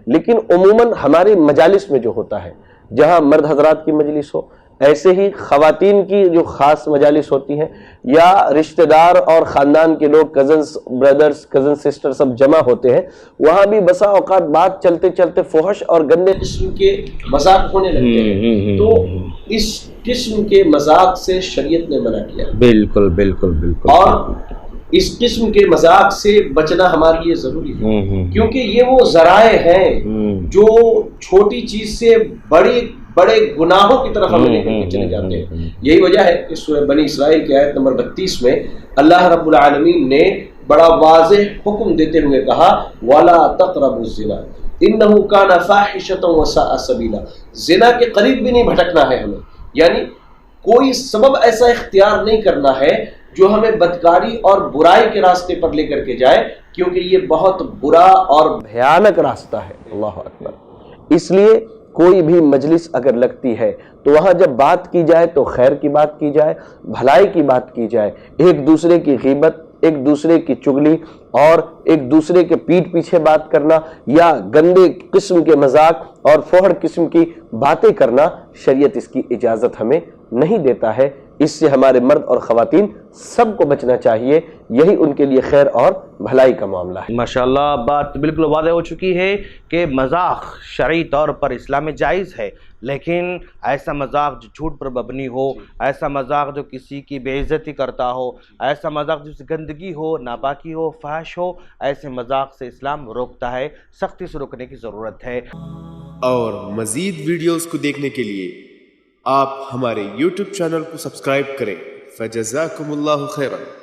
لیکن عموماً ہماری مجالس میں جو ہوتا ہے، جہاں مرد حضرات کی مجلس ہو، ایسے ہی خواتین کی جو خاص مجالس ہوتی ہیں، یا رشتہ دار اور خاندان کے لوگ، کزنز بردرز، کزن سسٹر سب جمع ہوتے ہیں، وہاں بھی بسا اوقات بات چلتے چلتے فحش اور گندے قسم کے مذاق ہونے لگتے ہیں، تو اس قسم کے مذاق سے شریعت نے منع کیا۔ بالکل بالکل بالکل۔ اور اس قسم کے مذاق سے بچنا ہمارے لیے ضروری ہے، کیونکہ یہ وہ ذرائع ہیں جو چھوٹی چیز سے بڑے گناہوں کی طرف ہمیں لے کر کے چلے جاتے ہیں۔ یہی وجہ ہے کہ سورہ بنی اسرائیل کی آیت نمبر 32 میں اللہ رب العالمین نے بڑا واضح حکم دیتے ہوئے کہا وَلَا تَقْرَبُوا الزِّنَا إِنَّهُ كَانَ فَاحِشَةً وَسَاءَ سَبِيلًا، زنا کے قریب بھی نہیں بھٹکنا ہے ہمیں، یعنی کوئی سبب ایسا اختیار نہیں کرنا ہے جو ہمیں بدکاری اور برائی کے راستے پر لے کر کے جائے، کیونکہ یہ بہت برا اور بھیانک راستہ ہے۔ اللہ اکبر۔ اس لیے کوئی بھی مجلس اگر لگتی ہے تو وہاں جب بات کی جائے تو خیر کی بات کی جائے، بھلائی کی بات کی جائے، ایک دوسرے کی غیبت، ایک دوسرے کی چگلی اور ایک دوسرے کے پیٹھ پیچھے بات کرنا یا گندے قسم کے مذاق اور فحش قسم کی باتیں کرنا، شریعت اس کی اجازت ہمیں نہیں دیتا ہے۔ اس سے ہمارے مرد اور خواتین سب کو بچنا چاہیے، یہی ان کے لیے خیر اور بھلائی کا معاملہ ہے۔ ماشاءاللہ، بات بالکل واضح ہو چکی ہے کہ مذاق شرعی طور پر اسلام میں جائز ہے، لیکن ایسا مذاق جو جھوٹ پر مبنی ہو، ایسا مذاق جو کسی کی بے عزتی کرتا ہو، ایسا مذاق جس گندگی ہو، ناپاکی ہو، فحش ہو، ایسے مذاق سے اسلام روکتا ہے، سختی سے روکنے کی ضرورت ہے۔ اور مزید ویڈیوز کو دیکھنے کے لیے آپ ہمارے YouTube چینل کو سبسکرائب کریں۔ فجزاکم اللہ خیرا۔